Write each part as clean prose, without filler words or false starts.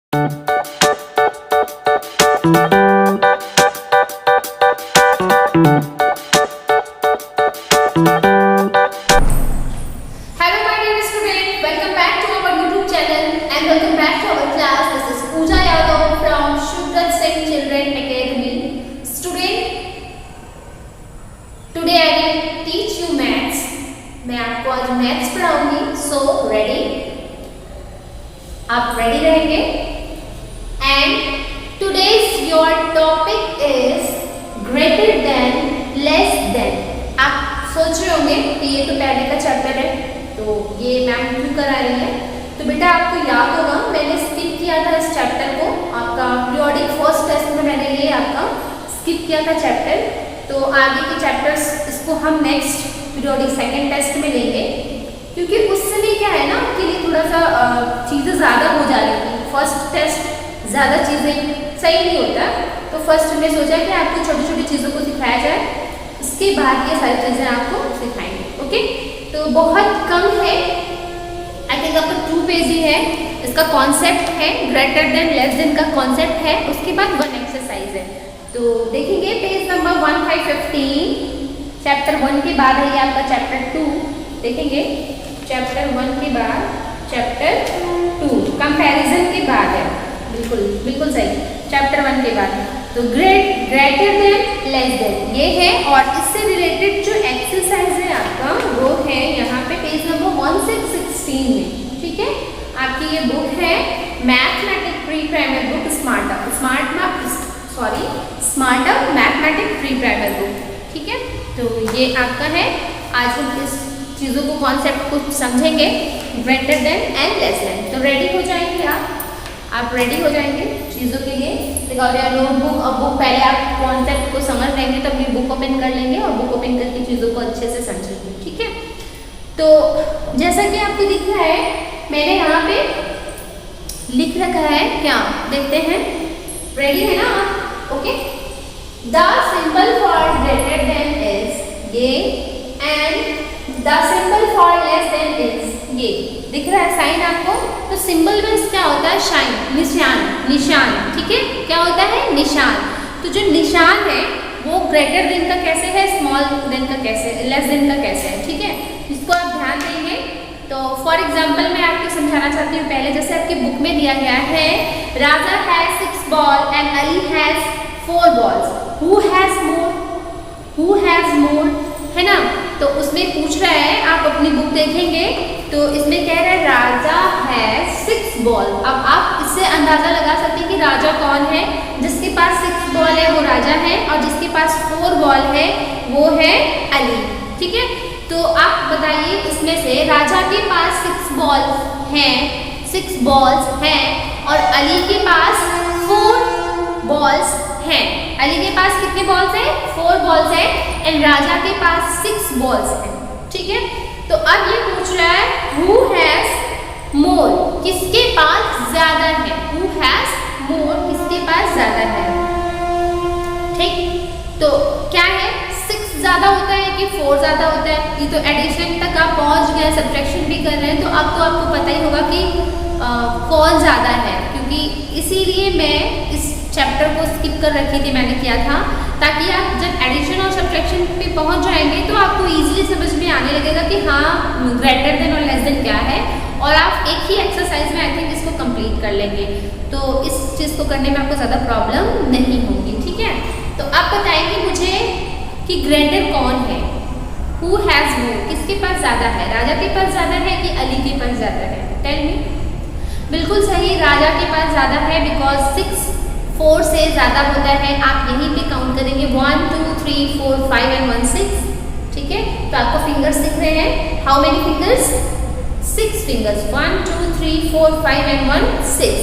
मैं आपको आज मैथ्स पढ़ाऊंगी। सो रेडी, आप रेडी रहेंगे। And today's your topic is greater than, less than. आप सोच रहे होंगे कि ये तो पहले का चैप्टर है, तो ये मैम क्यों करा रही है। तो बेटा आपको याद होगा मैंने स्किप किया था इस चैप्टर को, आपका पीरियोडिक फर्स्ट टेस्ट में मैंने ये आपका स्किप किया था चैप्टर। तो आगे के चैप्टर्स इसको हम नेक्स्ट पीरियोडिक सेकंड टेस्ट में लेंगे, क्योंकि उस समय क्या है ना आपके लिए थोड़ा सा चीज़ें ज़्यादा हो जा रही थी। फर्स्ट टेस्ट ज़्यादा चीज़ें सही नहीं होता, तो फर्स्ट हमने सोचा कि आपको छोटी छोटी चीज़ों को सिखाया जाए, इसके बाद ये सारी चीज़ें आपको सिखाएंगे। ओके, तो बहुत कम है, आई थिंक आपका 2 पेज ही है। इसका कॉन्सेप्ट है ग्रेटर देन लेस देन का कॉन्सेप्ट है, उसके बाद 1 एक्सरसाइज है। तो देखेंगे पेज नंबर 1515, चैप्टर 1 के बाद है ये आपका चैप्टर 2। देखेंगे चैप्टर 1 के बाद चैप्टर 2 कंपैरिजन के बाद है, बिल्कुल बिल्कुल सही, चैप्टर 1 के बाद। तो ग्रेटर देन लेस देन ये है, और इससे रिलेटेड जो एक्सरसाइज है आपका वो है यहाँ पे पेज नंबर 1616 में। ठीक है, आपकी ये बुक है mathematics pre primary book, smarter mathematics pre primary book. ठीक है, तो ये आपका है। आज हम इस चीज़ों को कॉन्सेप्ट को समझेंगे, greater than and less than. तो रेडी हो जाएंगे आप रेडी हो जाएंगे चीज़ों के लिए। नोटबुक और बुक पहले आप कॉन्सेप्ट को समझ लेंगे तो अपनी बुक ओपन कर लेंगे और बुक ओपन करके चीज़ों को अच्छे से समझेंगे। ठीक है, तो जैसा कि आपको दिख रहा है मैंने यहाँ पे लिख रखा है, क्या देखते हैं, रेडी है ना आप? Okay, the symbol for greater than is ये, and the symbol for less than is ये। दिख रहा है साइन आपको? तो सिंबल में क्या होता है? शाइन, निशान। ठीक है, क्या होता है? निशान। तो जो निशान है वो ग्रेटर देन का कैसे है, स्मॉल देन का कैसे, लेस देन का कैसे है। ठीक है, इसको आप ध्यान देंगे। तो फॉर एग्जाम्पल मैं आपको समझाना चाहती हूँ। पहले जैसे आपकी बुक में दिया गया है, Raja has 6 ball and Ali has 4 balls, who has more, है ना। तो उसमें पूछ रहा है, आप अपनी बुक देखेंगे तो इसमें कह रहा है राजा है 6 बॉल। अब आप इससे अंदाजा लगा सकते हैं कि राजा कौन है। जिसके पास 6 बॉल है वो राजा है, और जिसके पास 4 बॉल है वो है अली। ठीक है, तो आप बताइए इसमें से राजा के पास 6 बॉल्स हैं और अली के पास 4 बॉल्स हैं। अली के पास कितने बॉल्स हैं? 4 बॉल्स हैं, एंड राजा के पास 6 बॉल्स हैं। ठीक है, तो अब ये पूछ रहा है हु हैज मोर, किसके पास ज्यादा है। हु हैज मोर, किसके पास ज्यादा है। ठीक, तो क्या है, 6 ज्यादा होता है कि 4 ज्यादा होता है? ये तो एडिशन तक आप पहुंच गए, सब्ट्रैक्शन भी कर रहे हैं, तो अब तो आपको पता ही होगा कि कौन ज्यादा है, क्योंकि इसीलिए मैं इस चैप्टर को स्किप कर रखी थी, मैंने किया था, ताकि आप जब एडिशन और सब्ट्रैक्शन पे पहुंच जाएंगे तो आपको इजीली समझ में आने लगेगा कि हाँ ग्रेटर देन और लेस देन क्या है, और आप एक ही एक्सरसाइज में आई थिंक इसको कंप्लीट कर लेंगे। तो इस चीज़ को करने में आपको ज़्यादा प्रॉब्लम नहीं होगी। ठीक है, तो आप बताएंगे मुझे कि ग्रेटर कौन है। हु हैज़ मोर, किसके पास ज़्यादा है, राजा के पास ज़्यादा है कि अली के पास ज़्यादा है? Tell me. बिल्कुल सही, राजा के पास ज़्यादा है, बिकॉज 6 4 से ज़्यादा होता है। आप यहीं पे काउंट करेंगे 1 2 3 4 5 एंड 1 6। ठीक है, तो आपको फिंगर्स दिख रहे हैं, how many fingers? 6 fingers, 1 2 3 4 5 and 1 6।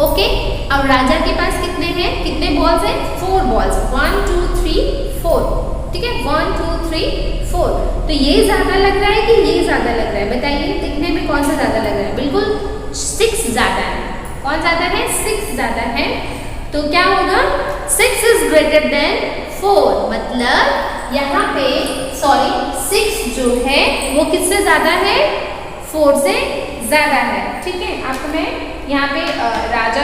Okay, अब राजा के पास कितने हैं, कितने बॉल्स हैं? 4 बॉल्स, 1 2 3 4। ठीक है, 1 2 3 4। तो ये ज़्यादा लग रहा है कि ये ज़्यादा लग रहा है? बताइए दिखने में कौन सा ज़्यादा लग रहा है? बिल्कुल 6 ज़्यादा है। कौन ज़्यादा है? 6 ज़्यादा है। तो क्या होगा? 6 इज ग्रेटर देन 4, मतलब यहाँ पे 6 जो है वो किससे ज्यादा है? 4 से ज्यादा है। ठीक है, आपको मैं यहाँ पे राजा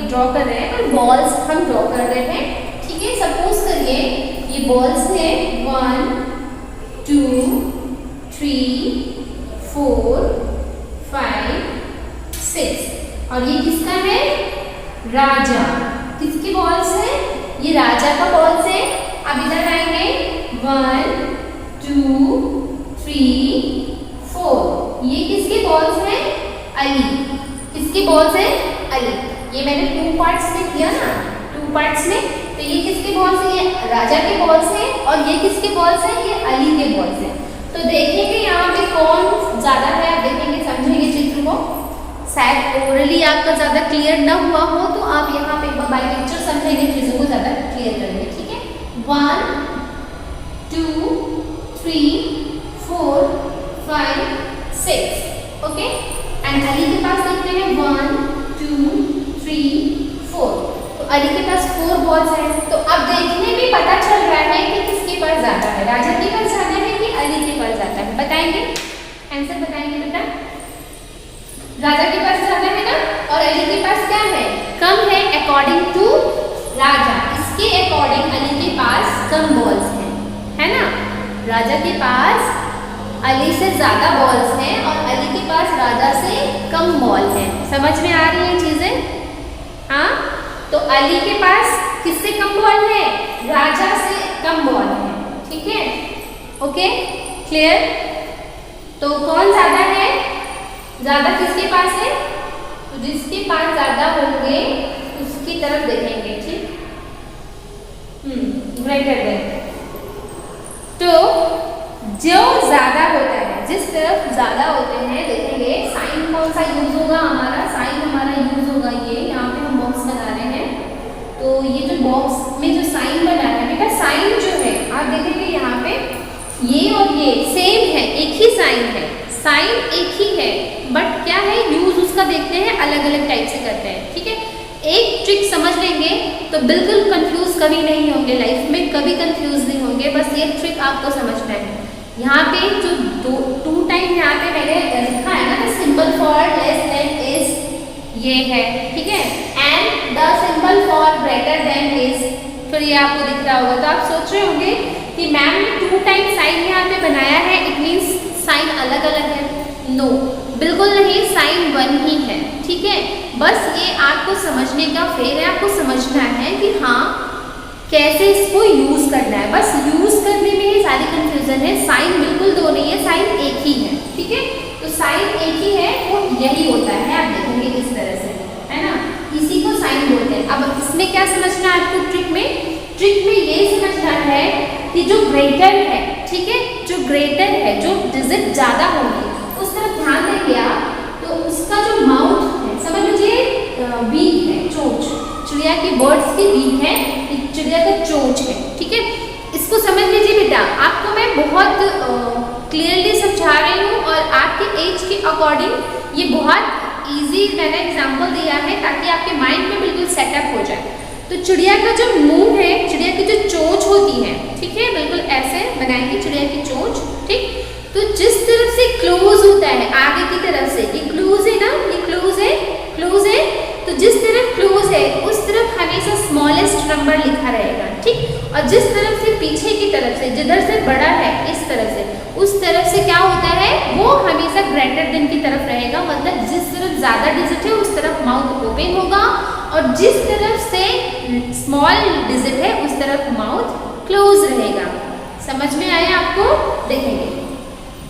ड्रॉ कर रहे हैं, पर बॉल्स हम ड्रॉ कर रहे हैं, ठीक है। सपोज करिए ये बॉल्स है 1 2 3 4 5 6 और ये किसका है? राजा। किसकी बॉल्स है? ये राजा का बॉल्स है। अब इधर आएंगे 1 2 3 4 ये किसके बॉल्स हैं? अली। किसकी बॉल्स है? अली। ये मैंने 2 पार्ट्स में किया ना, 2 पार्ट्स में, तो ये किसके बॉल्स है? ये राजा के बॉल्स हैं और ये किसके बॉल्स हैं? ये अली के बॉल्स हैं। तो देखेंगे यहाँ पे कौन ज्यादा है, आप देखेंगे समझेंगे चित्र को। शायद ओरली आपका ज्यादा क्लियर ना हुआ हो तो आप यहाँ पे बाय पिक्चर समझेंगे, चीजों को ज्यादा क्लियर करेंगे, ठीक है। 1 2 3 4 5 6 ओके। एंड अली के पास देखते हैं 1 2 3 4 तो अली के पास 4 बॉल्स हैं। तो अब देखने में पता चल रहा है कि किसके पास ज्यादा है, राजा के पास ज्यादा है कि अली के पास ज्यादा है? बताएंगे, आंसर बताएंगे बेटा। राजा के पास ज्यादा है ना, और अली के पास क्या है? कम है। अकॉर्डिंग टू राजा, इसके अकॉर्डिंग अली के पास कम बॉल्स हैं, है ना। राजा के पास अली से ज्यादा बॉल्स हैं और अली के पास राजा से कम बॉल है। समझ में आ रही है चीजें? हाँ, तो अली के पास किससे कम बॉल है? राजा से कम बॉल है, ठीक है। Okay, clear. तो कौन ज्यादा है? ज्यादा किसके पास है? तो जिसके पास ज्यादा होंगे उसकी तरफ देखेंगे, ठीक। ग्रेटर देन, तो जो ज्यादा होता है, जिस तरफ ज्यादा होते हैं, देखेंगे साइन कौन सा यूज होगा हमारा? साइन हमारा यूज होगा ये, यहाँ पे हम बॉक्स बना रहे हैं, तो ये जो बॉक्स में जो साइन बना है बेटा, साइन जो है आप देखेंगे यहाँ पे ये और ये सेम है, एक ही साइन है, साइन एक ही है, बट क्या है यूज उसका देखते हैं अलग अलग टाइप से करते हैं, ठीक है। एक ट्रिक समझ लेंगे तो बिल्कुल कंफ्यूज कभी नहीं होंगे, लाइफ में कभी कंफ्यूज नहीं होंगे, बस ये ट्रिक आपको समझना है। यहाँ पे जो 2 टाइम यहाँ पे मैंने लिखा है ना, symbol for less than is ये है, ठीक है, and the symbol for greater than is, फिर ये आपको दिख रहा होगा। तो आप सोच रहे होंगे कि मैम ने 2 टाइम साइन यहाँ पे बनाया है, इट मीन्स साइन अलग अलग है। नो, बिल्कुल नहीं, साइन 1 ही है, ठीक है। बस ये आपको समझने का फेर है, आपको समझना है कि हाँ कैसे इसको यूज करना है, बस यूज करने में ही सारी कंफ्यूजन है। साइन बिल्कुल 2 नहीं है, साइन एक ही है, ठीक है। तो साइन एक ही है, वो यही होता है, आप देखेंगे इस तरह से, है ना, इसी को साइन बोलते हैं। अब इसमें क्या समझना है आपको? ट्रिक में ये समझना है कि जो ग्रेटर है, ठीक है, जो ग्रेटर है, जो डिजिट ज्यादा होंगे उस तरफ ध्यान देंगे आप, तो उसका जो माउथ है, समझ लीजिए बीक है, चोंच, चिड़िया की बर्ड्स की बीक है, चिड़िया का चोंच है, ठीक है। इसको समझ लीजिए बेटा, आपको मैं बहुत क्लियरली समझा रही हूँ और आपके एज के अकॉर्डिंग ये बहुत इजी मैंने एग्जांपल दिया है ताकि आपके माइंड में बिल्कुल सेटअप हो जाए। तो चिड़िया का जो मुंह है, चिड़िया की जो चोंच होती है, ठीक है, बिल्कुल ऐसे बनाएंगे चिड़िया की चोंच, ठीक। तो जिस तरफ से क्लोज होता है, आगे की तरफ से, ये क्लोज है ना, ये क्लोज है, तो जिस तरफ क्लोज है उस तरफ हमेशा स्मॉलेस्ट नंबर लिखा रहेगा, ठीक। और जिस तरफ से पीछे की तरफ से, जिधर से बड़ा है इस तरफ से, उस तरफ से क्या होता है, वो हमेशा ग्रेटर देन की तरफ रहेगा, मतलब जिस तरफ ज्यादा डिजिट है उस तरफ माउथ ओपन होगा और जिस तरफ से स्मॉल डिजिट है उस तरफ माउथ क्लोज रहेगा। समझ में आया आपको? देखेंगे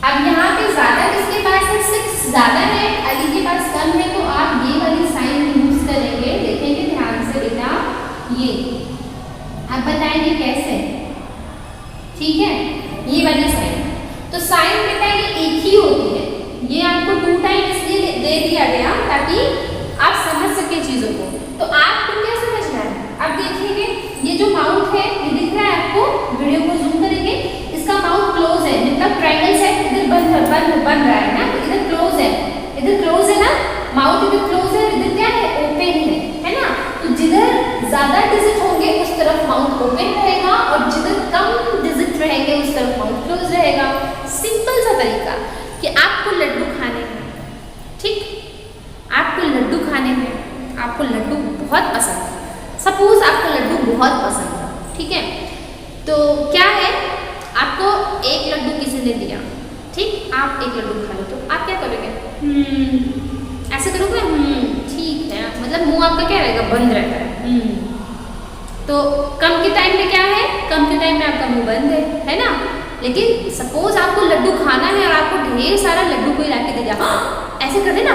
अब यहाँ पे ज्यादा किसके पास है? 6 ज्यादा है, अली के पास कम है, तो आप ये वाली साइन यूज करेंगे। देखेंगे ध्यान से बेटा, ये आप बताएंगे कैसे, ठीक है, ये वाली साइन। तो साइन बेटा ये एक ही होती है, ये आपको 2 टाइम इसलिए दे दिया गया ताकि आप समझ सके चीजों को। तो आपको क्या समझना है? अब देखिए ये जो माउथ है, ये दिख रहा है आपको, वीडियो को जूम करेंगे, इसका माउथ क्लोज है, मतलब ट्रायंगल है, इधर बन रहा है ना, इधर क्लोज है ना, माउथ इधर क्लोज है, इधर क्या है, ओपन है ना। तो जिधर ज्यादा डिजिट होंगे उस तरफ माउथ ओपन रहेगा और जिधर कम डिजिट रहेंगे उस तरफ माउथ क्लोज रहेगा। सिंपल सा तरीका कि आपको लड्डू खाने हैं, ठीक, आपको लड्डू खाने हैं, आप आपको लड्डू बहुत पसंद है, सपोज आपको लड्डू बहुत पसंद है, ठीक है, तो क्या है, आपको एक लड्डू किसी ने दिया, ठीक, आप एक लड्डू खा लो, तो आप क्या करोगे? ऐसे करोगे, ठीक है, मतलब मुंह आपका क्या रहेगा, बंद रहता है। तो कम के टाइम में क्या है, कम के टाइम में आपका मुंह बंद है ना। लेकिन सपोज आपको लड्डू खाना है और आपको ढेर सारा लड्डू कोई लाके दे दिया, ऐसे कर देना,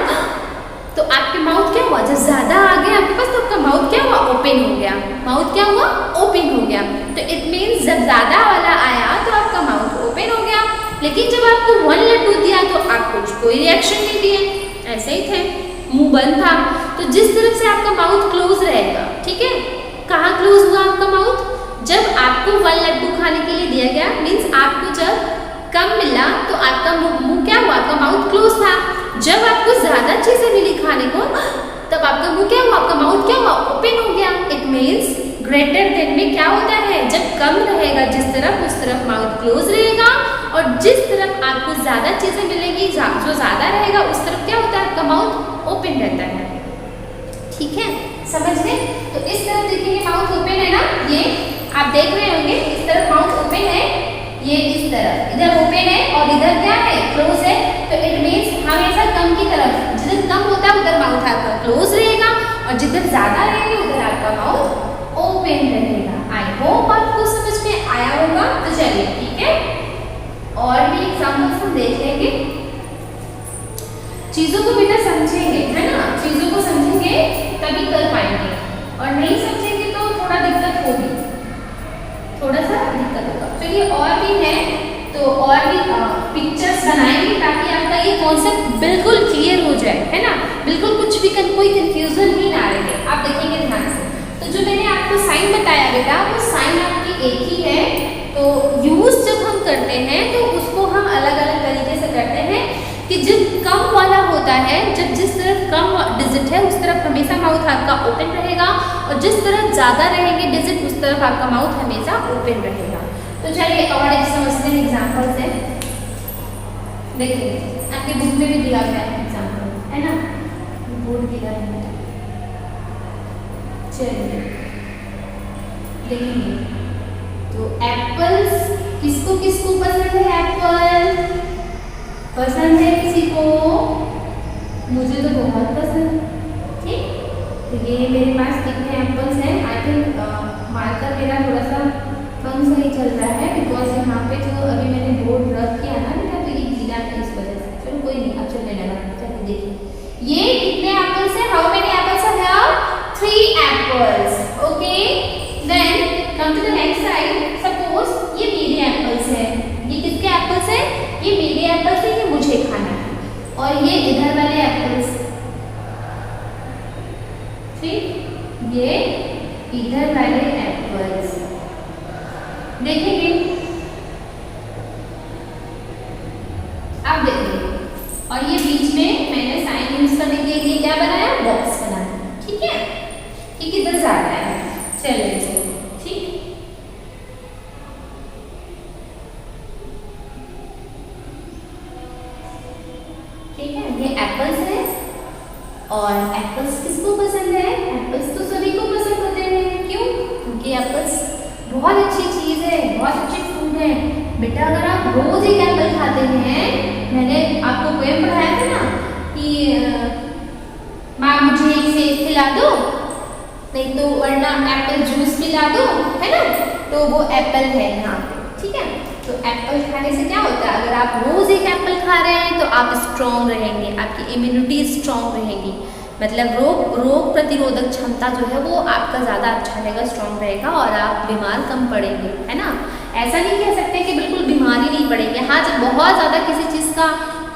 तो आपके माउथ क्या हुआ, जब ज्यादा आ गया आपके पास, तो आपका माउथ क्या हुआ, ओपन हो गया, माउथ क्या हुआ, ओपन हो गया। तो इट मीन्स जब ज्यादा वाला आया तो आपका माउथ ओपन हो गया। लेकिन जब आपको 1 लड्डू दिया तो आप कुछ कोई रिएक्शन नहीं दिए, ऐसे ही थे, मुंह बंद था। तो जिस तरफ से आपका माउथ क्लोज रहेगा, ठीक है, कहाँ क्लोज हुआ आपका माउथ, जब आपको 1 लड्डू खाने के लिए दिया गया, मीन्स आपको जब कम मिला तो आपका मुंह क्या हुआ, आपका माउथ क्लोज था। जब आपको ज्यादा चीजें मिली खाने को, तब आपका मुंह क्या हुआ, आपका माउथ क्या हुआ, ओपन हो गया। इट मीन्स ग्रेटर देन में क्या होता है, जब कम रहेगा जिस तरफ, उस तरफ माउथ क्लोज रहेगा, और जिस तरफ आपको ज्यादा चीजें मिलेगी, जो ज्यादा रहेगा उस तरफ क्या होता है, आपका माउथ ओपन रहता है। ठीक है, समझ गए। तो इस तरफ देखिए माउथ ओपन है ना, ये आप देख रहे होंगे, इस तरफ माउथ ओपन है, ये इस तरफ इधर ओपन है और इधर क्या है, क्लोज है। तो इट मीन्स हमेशा कम की तरफ, जिधर कम होता है उधर माउथ आपका क्लोज रहेगा, और जिधर ज्यादा रहेगा उधर आपका माउथ ओपन रहेगा। आई होप आपको समझ में आया होगा। तो चलिए ठीक है, और भी एग्जाम्पल्स हम देख लेंगे। चीजों को बेटा समझेंगे, है ना, चीजों को समझेंगे तभी कर पाएंगे, और नहीं समझेंगे तो थोड़ा दिक्कत होगी, थोड़ा सा दिक्कत होगा। चलिए और भी है, तो और भी पिक्चर्स बनाएंगे ताकि आपका ये कॉन्सेप्ट बिल्कुल क्लियर हो जाए, है ना, बिल्कुल कुछ भी कोई कंफ्यूजन ही ना रहे। आप देखेंगे ध्यान से। तो जो मैंने आपको साइन बताया बेटा, वो साइन आपकी एक ही है। तो यूज जब हम करते हैं तो उसको हम अलग अलग तरीके से करते हैं कि जब कम वाला होता है, जब जिस तरफ कम डिजिट है उस तरफ हमेशा माउथ आपका ओपन रहेगा, और जिस तरफ ज़्यादा रहेंगे डिजिट उस तरफ आपका माउथ हमेशा ओपन रहेगा। तो चलिए और एक समझते हैं एग्जाम्पल से। देखिए आपके बुक में भी दिया गया है एग्जाम्पल, है ना, बोर्ड दिया है। चलिए देखेंगे, तो एप्पल्स किसको किसको पसंद है, एप्पल पसंद है किसी को, मुझे तो बहुत पसंद। ठीक, तो ये मेरे पास कितने एप्पल्स हैं, आई थिंक मार्कर मेरा थोड़ा सा कम सही चल रहा है, बिकॉज यहाँ पे जो अभी मैंने बोर्ड रख किया ना बेटा, तो ये गीला है इस वजह से। चलो कोई नहीं, अब चलने लगा। चलिए देखिए ये कितने एप्पल्स हैं, how many apples are there, 3 apples. Okay, then come to the next side. Suppose ये मेरे एप्पल्स हैं, ये किसके एप्पल्स हैं, ये मेरे एप्पल्स हैं, ये मुझे खाना है, और ये इधर वाले एप्पल्स, ठीक, ये इधर वाले एप्पल्स देखेंगे। अब देखेंगे, और ये बीच में मैंने साइन यूज करने के लिए क्या बनाया, बॉक्स बनाया। ठीक है, ये किधर जा रहा है, चलिए ठीक, ठीक है, ये एप्पल्स है, और एप्पल्स किसको पसंद है, एप्पल्स तो सभी को पसंद होते हैं। क्यों, क्योंकि एप्पल्स बहुत अच्छी चीज है, बहुत अच्छे फ्रूट है। बेटा अगर आप रोज एक एप्पल खाते हैं, मैंने आपको पोएम पढ़ाया था ना कि माँ मुझे एक सेब खिला दो, नहीं तो वरना एप्पल जूस पिला दो, है ना, तो वो एप्पल है यहाँ पे। ठीक है, तो एप्पल खाने से क्या होता है, अगर आप रोज एक एप्पल खा रहे हैं तो आप स्ट्रॉन्ग रहेंगे, आपकी इम्यूनिटी स्ट्रॉन्ग रहेगी, मतलब रोग प्रतिरोधक क्षमता जो है वो आपका ज़्यादा अच्छा रहेगा, स्ट्रॉन्ग रहेगा, और आप बीमार कम पड़ेंगे, है ना। ऐसा नहीं कह सकते कि बिल्कुल बीमार ही नहीं पड़ेंगे, हाँ जब बहुत ज़्यादा किसी चीज़ का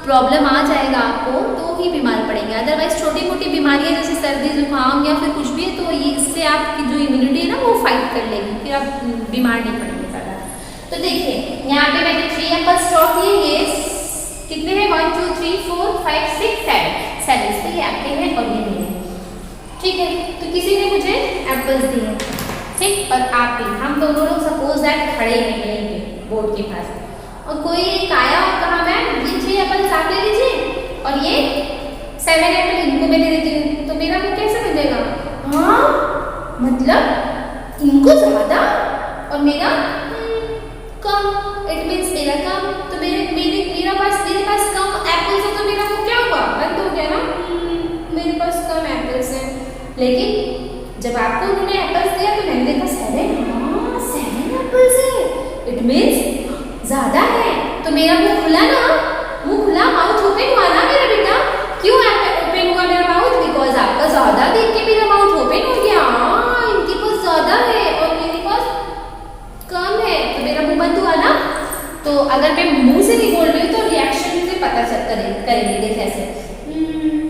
प्रॉब्लम आ जाएगा आपको तो ही बीमार पड़ेंगे, अदरवाइज छोटी मोटी बीमारियाँ जैसे सर्दी जुकाम या फिर कुछ भी है तो ये इससे आपकी जो इम्यूनिटी है ना वो फाइट कर लेगी, फिर आप बीमार नहीं पड़ेंगे ज़्यादा। तो देखिए यहाँ पे मैंने 3 एप्पल स्टॉक किए, ये कितने हैं, 1 2 3 4 5 6 7 तो ये आपके हैं और ये मेरे हैं। ठीक है, तो किसी ने मुझे एप्पल्स दिए, ठीक, और आप भी, हम दोनों लोग सपोज दैट खड़े हैं यहीं पे बोर्ड के पास, और कोई एक आया और कहा मैम ये 3 एप्पल्स आप ले लीजिए और ये 7 एप्पल इनको मैं दे देती हूँ, तो मेरा मुँह कैसे बनेगा, मतलब इनको ज्यादा और मेरा कम, इट मीन्स मेरा कम। तो मेरे पास कम एप्पल्स है, तो मेरा वो क्या हुआ, बंद हो गया ना, मेरे पास कम एप्पल्स हैं। लेकिन जब आपको उन्होंने एप्पल्स दिया तो मैंने देखा 7 एप्पल्स है, इट मीन्स ज्यादा है। तो मेरा मुंह खुला ना, मुंह खुला, माउथ ओपन हुआ ना मेरा बेटा। क्यों ओपन हुआ मेरा माउथ? बिकॉज आपका ज्यादा देख के मेरा माउथ ओपन हो गया। इनके पास ज्यादा है और मेरे पास कम है, तो मेरा मुंह बंद हुआ ना। तो अगर मैं मुंह से नहीं बोल रही हूँ तो रिएक्शन से पता करेंगे देख ऐसे,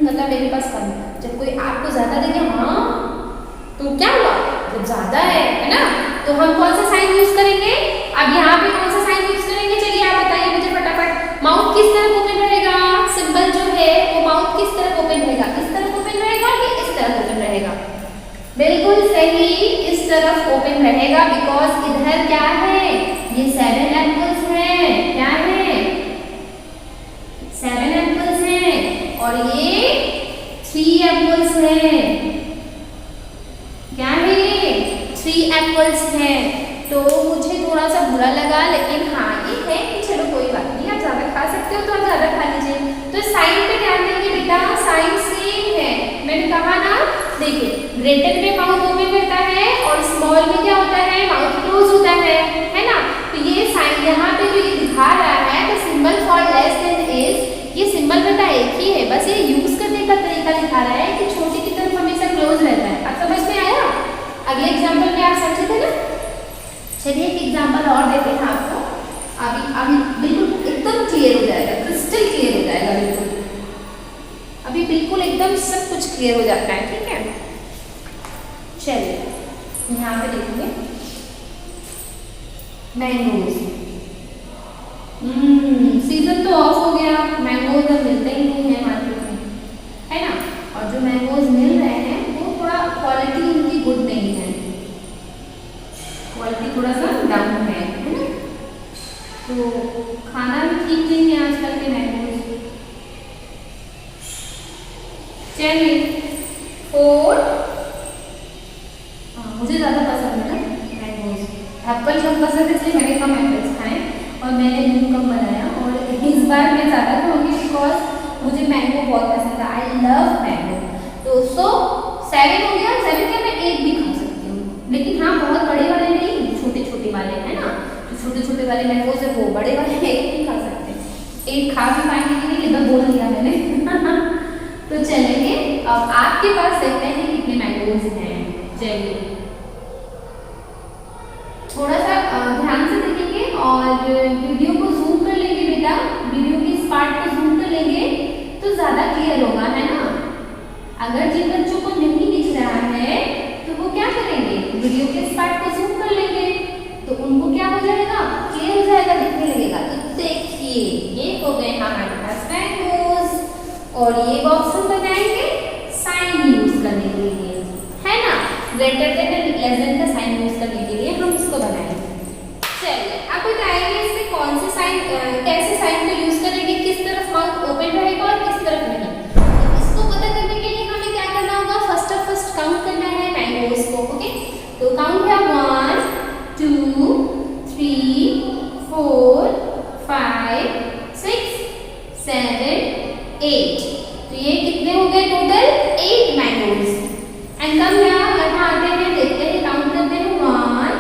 मतलब मेरे पास कम है। जब कोई आपको ज्यादा देखे, हाँ तो क्या हुआ, जब ज्यादा है ना, तो हम कौन सा साइन यूज करेंगे? अब यहाँ पे कौन सा साइन यूज करेंगे? चलिए आप बताइए मुझे फटाफट। माउथ किस तरफ ओपन रहेगा? सिंबल जो है वो माउथ किस तरफ ओपन रहेगा? इस तरफ ओपन रहेगा कि इस तरफ ओपन रहेगा? बिल्कुल सही, इस तरफ ओपन रहेगा। बिकॉज इधर क्या है, ये 7 एप्पल्स हैं। क्या है? 7 एप्पल्स हैं और ये 3 एप्पल्स हैं। क्या है ये? 3 एप्पल्स हैं। तो मुझे थोड़ा सा बुरा लगा, लेकिन हाँ ये है कि चलो कोई बात नहीं, आप ज्यादा खा सकते हो तो आप ज्यादा खा लीजिए। तो साइन पे ध्यान देंगे बेटा, साइन सेम है। मैंने कहा ना, देखिए ग्रेटर में माउथ ओपन रहता है और स्मॉल में क्या होता है, माउथ क्लोज होता है ना। तो ये साइन यहाँ पे जो ये दिखा रहा है, तो symbol for less than is, ये सिंबल बेटा एक ही है, बस ये यूज करने का तरीका दिखा रहा है कि छोटी की तरफ हमेशा क्लोज रहता है। अब समझ में आया? अगले एग्जाम्पल में आप समझे थे ना। चलिए एक एग्जाम्पल और देते हैं आपको, अभी बिल्कुल एकदम क्लियर हो जाएगा, क्रिस्टल क्लियर हो जाएगा बिल्कुल। अभी बिल्कुल एकदम सब कुछ क्लियर हो जाता है, ठीक है। चलिए यहाँ पे देखेंगे मैंगोज। सीजन तो ऑफ हो गया, मैंगोज अब मिलते ही नहीं है मार्केट में, है ना। और जो मैंगोज मिल रहे हैं वो थोड़ा क्वालिटी उनकी गुड नहीं है, क्वालिटी थोड़ा सा डाउन है ना। तो खाना भी ठीक नहीं है आजकल के मैंगोज। चलिए 4, मुझे ज़्यादा पसंद है ना मैंगोज, एप्पल कम पसंद है इसलिए मैंने कम एप्पल्स खाए और मैंने मुंह कम बनाया। और इस बार मैं ज़्यादा खाऊंगी बिकॉज मुझे मैंगो बहुत पसंद है, आई लव मैंगो। तो 7 हो गया। 7 क्या, मैं 8 भी खा सकती हूँ, लेकिन हाँ बहुत बड़े वाले नहीं, छोटे छोटे वाले है ना, जो छोटे छोटे वाले मैंगोज है वो बड़े वाले 8 नहीं खा सकते। 8 खा भी पाएंगे कि नहीं, लेकिन बोल दिया मैंने। तो चलेंगे, अब आपके पास देखते हैं कितने मैंगोज हैं। चलिए थोड़ा सा ध्यान से देखेंगे और वीडियो को जूम कर लेंगे बेटा, वीडियो के इस पार्ट को जूम कर लेंगे तो ज्यादा क्लियर होगा, है ना। अगर जिन बच्चों को नहीं दिख रहा है तो वो क्या करेंगे, वीडियो के इस पार्ट को जूम कर लेंगे तो उनको क्या हो जाएगा, क्लियर हो जाएगा, दिखने लगेगा। तो देखिए ये हो गए हमारे पास मैंगोज और ये बॉक्स हम बनाएंगे साइन यूज करने के लिए, है ना। Greater than and less than का साइन यूज करने के लिए हम इसको बनाएंगे। चलिए अब बताएंगे इसमें कौन से साइन, कैसे साइन को यूज करेंगे, किस तरफ माउथ ओपन रहेगा और किस तरफ नहीं। तो इसको पता करने के लिए हमें क्या करना होगा, फर्स्ट काउंट करना है मैंगोज को। ओके, तो काउंट है 1 2 3 4 5 6 7 8। तो ये कितने हो गए टोटल, 8 मैंगोज। एंड कम यहाँ आते हैं, देखते हैं, काउंट करते हैं 1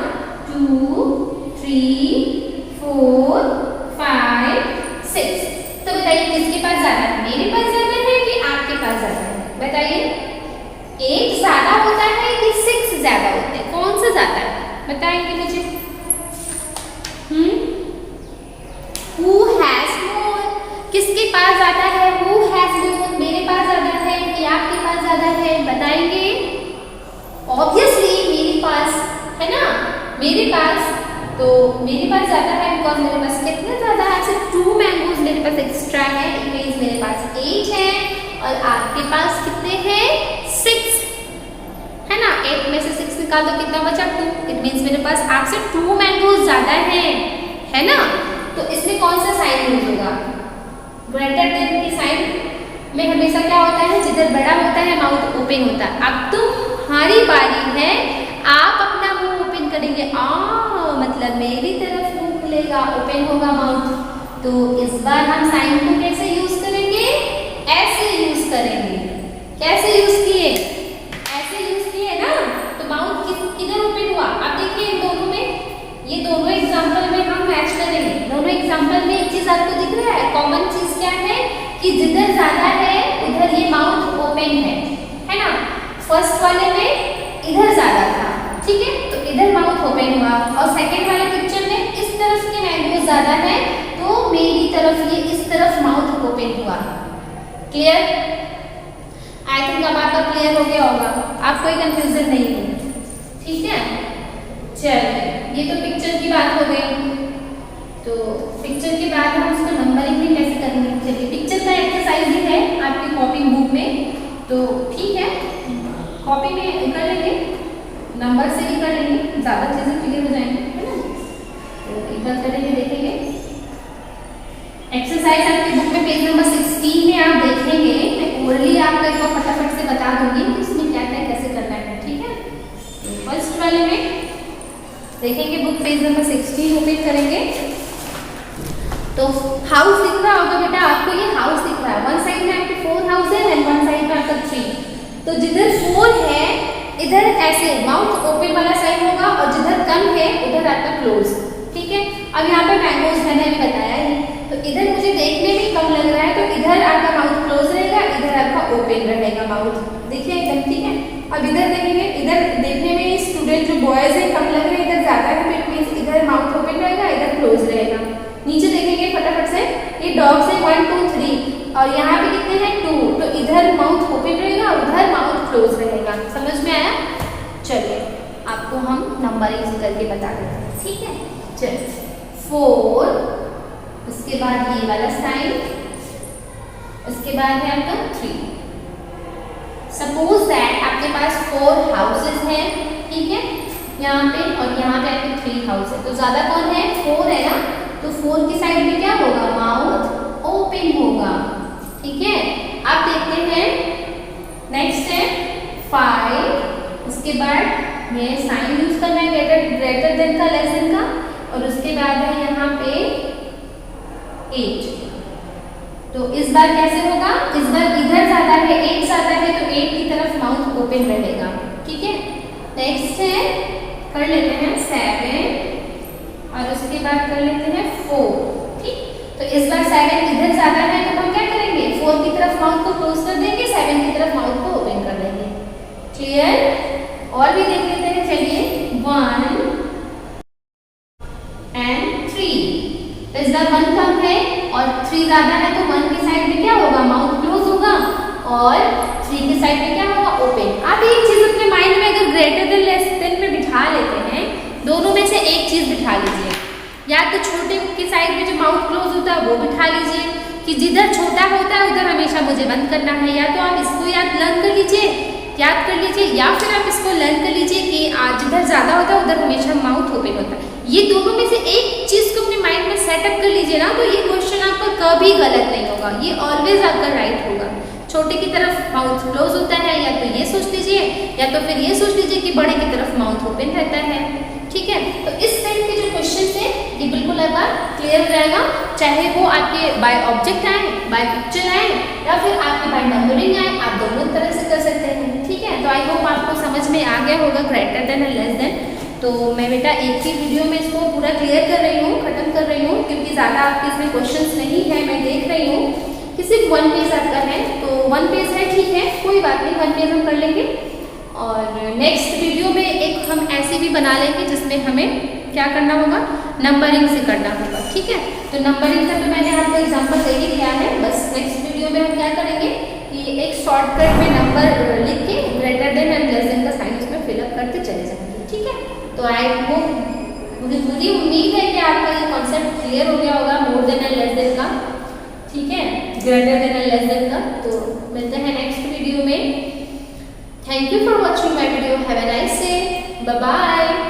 2 3 4 5 6। तो बताइए किसके पास ज्यादा है, मेरे पास ज्यादा है कि आपके पास ज्यादा है? बताइए 8 ज्यादा होता है कि 6 ज्यादा होते हैं, कौन सा ज्यादा है बताएंगे मुझे। Who has more? किसके पास ज्यादा है? Who has more? मेरे पास ज्यादा है कि आपके पास ज्यादा है? बताएंगे। ऑब्वियसली मेरे पास, है ना, मेरे पास। तो मेरे पास ज्यादा है बिकॉज मेरे पास कितने ज्यादा है, सिर्फ 2 मैंगोज मेरे पास एक्स्ट्रा है, इट मींस मेरे पास 8 है और आपके पास कितने हैं, 6, है ना। 8 में से 6 निकाल दो, कितना बचा, 2, इट मींस मेरे पास आपसे 2 मैंगोज ज्यादा है ना। तो इसमें कौन सा साइन यूज होगा, ग्रेटर देन की साइन में हमेशा क्या होता है, जिधर बड़ा होता है माउथ ओपन होता है। अब तुम्हारी बारी है दिखेगा, ओपन होगा माउथ। तो इस बार हम साइन को कैसे यूज करेंगे? ऐसे यूज करेंगे। कैसे यूज किए? ऐसे यूज किए ना, तो माउथ किधर ओपन हुआ? आप देखिए इन दोनों में, ये दोनों एग्जांपल में हम मैच करेंगे। दोनों एग्जांपल में एक चीज आपको दिख रहा है, कॉमन चीज क्या है कि जिधर ज्यादा है उधर ये माउथ ओपन है ना। फर्स्ट वाले में इधर ज्यादा था, ठीक है, तो इधर माउथ ओपन हुआ। और सेकंड वाले पिक्चर में इस तरफ की वैल्यू ज्यादा है तो मेरी तरफ ये इस तरफ माउथ ओपन हुआ। क्लियर? आई थिंक अब आपका क्लियर हो गया होगा, आप कोई कंफ्यूजन नहीं है, ठीक है। चलिए, ये तो पिक्चर की बात हो गई। तो पिक्चर के बाद हम उसको नंबरिंग भी कैसे करेंगे? चलिए, पिक्चर का एक्सरसाइज भी है आपकी कॉपी बुक में, तो ठीक है, कॉपी में कर लेंगे, नंबर से भी कर लेंगे, ज़्यादा चीज़ें क्लियर हो जाएंगी, है ना। तो एक बार करेंगे, देखेंगे एक्सरसाइज आपकी बुक में पेज नंबर 16 में आप देखेंगे। मैं ओरली आपको एक बार फटाफट से बता दूंगी कि इसमें क्या क्या कैसे करना है, ठीक है। तो फर्स्ट वाले में देखेंगे, बुक पेज नंबर 16 ओपन करेंगे तो हाउस दिख रहा होगा बेटा आपको, ये हाउस दिख रहा है। वन साइड में आपके 4 हाउस है एंड वन साइड में आपका 3। तो जिधर 4 है इधर ऐसे माउथ ओपन वाला साइन होगा और जिधर कम है उधर आपका क्लोज, ठीक है। अब यहाँ पे मैंगोज मैंने अभी बताया है, तो इधर मुझे देखने में कम लग रहा है तो इधर आपका माउथ क्लोज रहेगा, इधर आपका ओपन रहेगा माउथ, देखिए एकदम, ठीक है। अब इधर देखेंगे, इधर देखने में स्टूडेंट जो बॉयज है कम लग रहे हैं, इधर ज्यादा है, तो इट मींस इधर माउथ ओपन रहेगा, इधर क्लोज रहेगा। नीचे देखेंगे फटाफट से, ये डॉग्स है 1 2 3 और यहाँ पे कितने हैं 2, तो इधर माउथ ओपन रहेगा, उधर माउथ क्लोज रहेगा। समझ में आया? चलिए आपको हम नंबरिंग करके बता देते हैं, ठीक है। चलिए 4, उसके बाद ये वाला साइन, उसके बाद है आपका 3। सपोज दैट आपके पास 4 हाउसेस हैं, ठीक है, यहाँ पे और यहाँ पे आपके 3 हाउस है, तो ज्यादा कौन है? 4 है ना, तो 4 की साइड में क्या होगा? माउथ ओपन होगा, ठीक है। आप देखते हैं नेक्स्ट है 5, उसके बाद ये साइन यूज करना है ग्रेटर देन का, लेस देन का, और उसके बाद है यहाँ पे 8। तो इस बार कैसे होगा? इस बार इधर ज्यादा है, 8 ज्यादा है, तो 8 की तरफ माउथ ओपन रहेगा, ठीक है। नेक्स्ट है, कर लेते हैं 7 और उसके बाद कर लेते हैं 4, ठीक। तो इस बार 7 इधर ज्यादा है तो हम क्या करेंगे? 4 की तरफ माउथ को क्लोज कर देंगे, 7 की तरफ माउथ को ओपन कर देंगे। क्लियर? और भी देख लेते हैं, चलिए 1 एंड 3। तो इस बार 1 कम है और 3 ज्यादा है, तो 1 की साइड में क्या होगा? माउथ क्लोज होगा और 3 की साइड में क्या होगा? ओपन। आप एक चीज अपने माइंड में अगर ग्रेटर देन लेस देन में बिठा लेते हैं, दोनों में से एक चीज बिठा लीजिए, या तो छोटे की साइड में जो माउथ क्लोज होता है वो बिठा लीजिए कि जिधर छोटा होता है उधर हमेशा मुझे बंद करना है, या तो आप इसको लर्न कर लीजिए, याद कर लीजिए, या फिर आप इसको लर्न कर लीजिए कि जिधर ज्यादा होता है उधर हमेशा माउथ ओपन होता है। ये दोनों में से एक चीज को अपने माइंड में सेटअप कर लीजिए ना, तो ये क्वेश्चन आपका कभी गलत नहीं होगा, ये ऑलवेज आपका राइट होगा। छोटे की तरफ माउथ क्लोज होता है, या तो ये सोच लीजिए, या तो फिर ये सोच लीजिए कि बड़े की तरफ माउथ ओपन रहता है, ठीक है। तो इस टाइप के जो क्वेश्चन है ये बिल्कुल आपका क्लियर हो जाएगा, चाहे वो आपके बाय ऑब्जेक्ट आए, बाय पिक्चर आए, या फिर आपके बाय नंबरिंग आए, आप दोनों तरह से कर सकते हैं, ठीक है। तो आई होप आपको समझ में आ गया होगा ग्रेटर देन और लेस देन। तो मैं बेटा एक ही वीडियो में इसको पूरा क्लियर कर रही हूँ, खत्म कर रही हूँ, क्योंकि ज़्यादा आपके इसमें क्वेश्चंस नहीं है, मैं देख रही हूँ कि सिर्फ 1 पेज आपका है, तो 1 पेज है, ठीक है, कोई बात नहीं, 1 पेज हम कर लेंगे। और नेक्स्ट वीडियो में एक हम ऐसी भी बना लेंगे जिसमें हमें क्या करना होगा? नंबरिंग से करना होगा, ठीक है। तो नंबरिंग का तो मैंने आपको एग्जांपल दे ही दिया है, बस नेक्स्ट वीडियो में हम क्या करेंगे कि एक शॉर्टकट में नंबर लिख के greater than and less than का साइन उसमें फिलअप करते चले जाएंगे, ठीक है। तो आई होप, मुझे पूरी उम्मीद है कि आपका ये कॉन्सेप्ट क्लियर हो गया होगा more than and less than का, ठीक है, greater than and less than का। तो मिलते हैं नेक्स्ट वीडियो में। Thank you for watching my video. Have a nice day. Bye bye.